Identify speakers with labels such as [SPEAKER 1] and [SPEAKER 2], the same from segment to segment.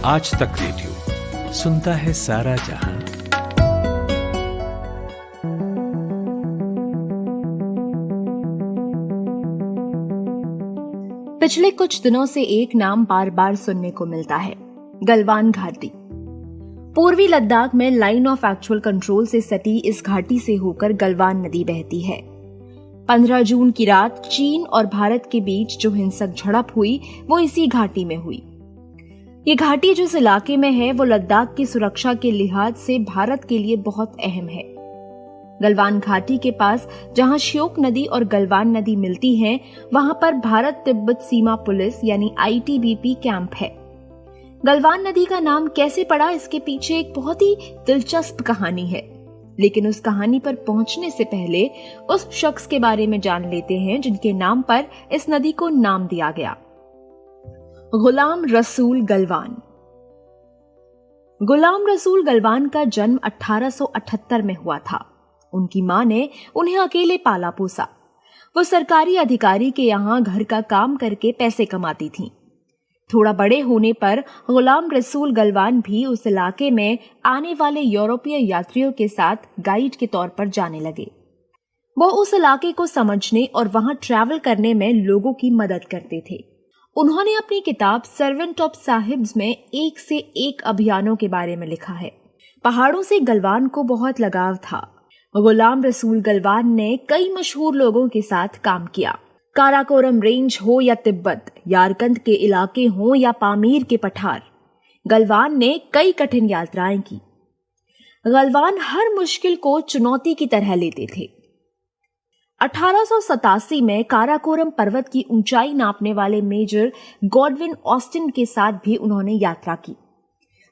[SPEAKER 1] आज तक रेडियो सुनता है सारा जहां।
[SPEAKER 2] पिछले कुछ दिनों से एक नाम बार बार सुनने को मिलता है, गलवान घाटी। पूर्वी लद्दाख में लाइन ऑफ एक्चुअल कंट्रोल से सटी इस घाटी से होकर गलवान नदी बहती है। 15 जून की रात चीन और भारत के बीच जो हिंसक झड़प हुई वो इसी घाटी में हुई। ये घाटी जिस इलाके में है वो लद्दाख की सुरक्षा के लिहाज से भारत के लिए बहुत अहम है। गलवान घाटी के पास जहां श्योक नदी और गलवान नदी मिलती हैं, वहां पर भारत तिब्बत सीमा पुलिस यानी ITBP कैंप है। गलवान नदी का नाम कैसे पड़ा, इसके पीछे एक बहुत ही दिलचस्प कहानी है, लेकिन उस कहानी पर पहुंचने से पहले उस शख्स के बारे में जान लेते हैं जिनके नाम पर इस नदी को नाम दिया गया। गुलाम रसूल गलवान। गुलाम रसूल गलवान का जन्म 1878 में हुआ था। उनकी मां ने उन्हें अकेले पाला पोसा। वो सरकारी अधिकारी के यहाँ घर का काम करके पैसे कमाती थीं। थोड़ा बड़े होने पर गुलाम रसूल गलवान भी उस इलाके में आने वाले यूरोपीय यात्रियों के साथ गाइड के तौर पर जाने लगे। वो उस इलाके को समझने और वहां ट्रैवल करने में लोगों की मदद करते थे। उन्होंने अपनी किताब सर्वेंट ऑफ साहिब्स में एक से एक अभियानों के बारे में लिखा है। पहाड़ों से गलवान को बहुत लगाव था। गुलाम रसूल गलवान ने कई मशहूर लोगों के साथ काम किया। काराकोरम रेंज हो या तिब्बत, यारकंद के इलाके हो या पामीर के पठार, गलवान ने कई कठिन यात्राएं की। गलवान हर मुश्किल को चुनौती की तरह लेते थे। 1887 में काराकोरम पर्वत की ऊंचाई नापने वाले मेजर गॉडविन ऑस्टिन के साथ भी उन्होंने यात्रा की।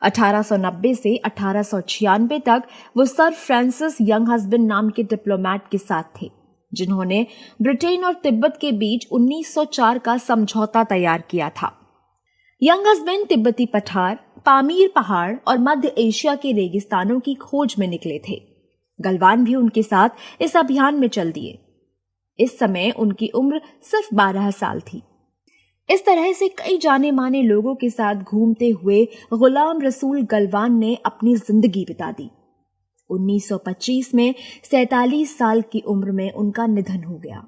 [SPEAKER 2] 1890 से 1896 तक वो सर फ्रांसिस यंग हस्बैंड नाम के डिप्लोमेट के साथ थे, जिन्होंने ब्रिटेन और तिब्बत के बीच 1904 का समझौता तैयार किया था। यंग हस्बैंड तिब्बती पठार, पामीर पहाड़ और मध्य एशिया के रेगिस्तानों की खोज में निकले थे। गलवान भी उनके साथ इस अभियान में चल दिए। इस समय उनकी उम्र सिर्फ 12 साल थी। इस तरह से कई जाने माने लोगों के साथ घूमते हुए गुलाम रसूल गलवान ने अपनी जिंदगी बिता दी। 1925 में 47 साल की उम्र में उनका निधन हो गया।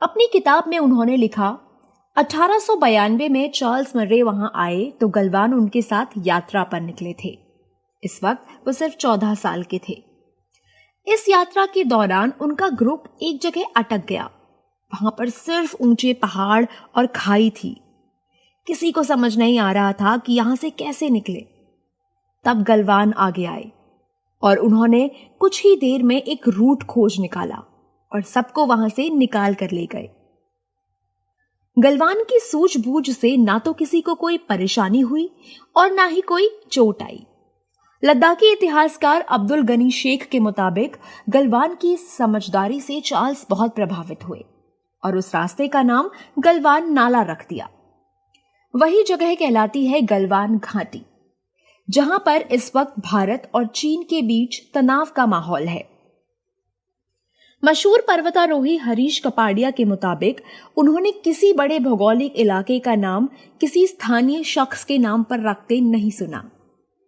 [SPEAKER 2] अपनी किताब में उन्होंने लिखा, 1892 में चार्ल्स मर्रे वहां आए तो गलवान उनके साथ यात्रा पर निकले थे। इस वक्त वो सिर्फ 14 साल के थे। इस यात्रा के दौरान उनका ग्रुप एक जगह अटक गया। वहां पर सिर्फ ऊंचे पहाड़ और खाई थी। किसी को समझ नहीं आ रहा था कि यहां से कैसे निकले। तब गलवान आगे आए और उन्होंने कुछ ही देर में एक रूट खोज निकाला और सबको वहां से निकाल कर ले गए। गलवान की सूझबूझ से ना तो किसी को कोई परेशानी हुई और ना ही कोई चोट आई। लद्दाखी इतिहासकार अब्दुल गनी शेख के मुताबिक गलवान की समझदारी से चार्ल्स बहुत प्रभावित हुए और उस रास्ते का नाम गलवान नाला रख दिया। वही जगह कहलाती है गलवान घाटी, जहां पर इस वक्त भारत और चीन के बीच तनाव का माहौल है। मशहूर पर्वतारोही हरीश कपाडिया के मुताबिक उन्होंने किसी बड़े भौगोलिक इलाके का नाम किसी स्थानीय शख्स के नाम पर रखते नहीं सुना।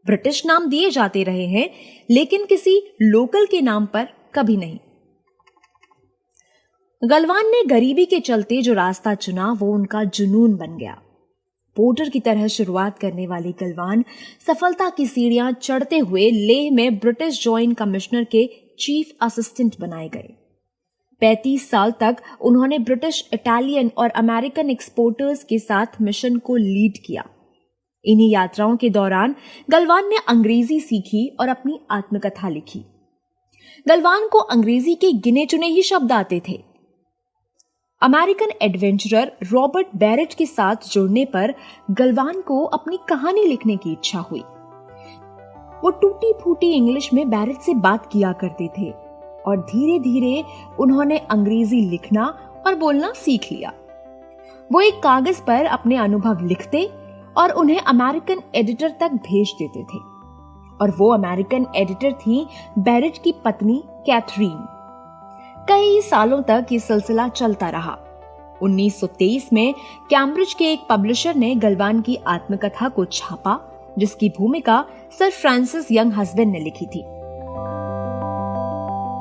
[SPEAKER 2] ब्रिटिश नाम दिए जाते रहे हैं, लेकिन किसी लोकल के नाम पर कभी नहीं। गलवान ने गरीबी के चलते जो रास्ता चुना वो उनका जुनून बन गया। पोर्टर की तरह शुरुआत करने वाले गलवान सफलता की सीढ़ियां चढ़ते हुए लेह में ब्रिटिश जॉइंट कमिश्नर के चीफ असिस्टेंट बनाए गए। 35 साल तक उन्होंने ब्रिटिश, इटालियन और अमेरिकन एक्सपोर्टर्स के साथ मिशन को लीड किया। इन्हीं यात्राओं के दौरान गलवान ने अंग्रेजी सीखी और अपनी आत्मकथा लिखी। गलवान को अंग्रेजी के गिने चुने ही शब्द आते थे। अमेरिकन एडवेंचरर रॉबर्ट बैरेट के साथ जुड़ने पर गलवान को अपनी कहानी लिखने की इच्छा हुई। वो टूटी फूटी इंग्लिश में बैरेट से बात किया करते थे और धीरे धीरे उन्होंने अंग्रेजी लिखना और बोलना सीख लिया। वो एक कागज पर अपने अनुभव लिखते और उन्हें अमेरिकन एडिटर तक भेज देते थे, और वो अमेरिकन एडिटर थी बैरेट की पत्नी कैथरीन। कई सालों तक ये सिलसिला चलता रहा। 1923 में कैम्ब्रिज के एक पब्लिशर ने गलवान की आत्मकथा को छापा जिसकी भूमिका सर फ्रांसिस यंग हस्बैंड ने लिखी थी।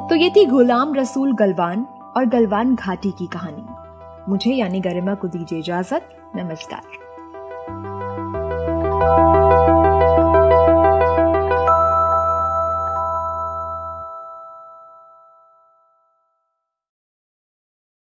[SPEAKER 2] तो ये थी गुलाम रसूल गलवान और गलवान घाटी की कहानी। मुझे यानी गरिमा को दीजिए इजाजत। नमस्कार।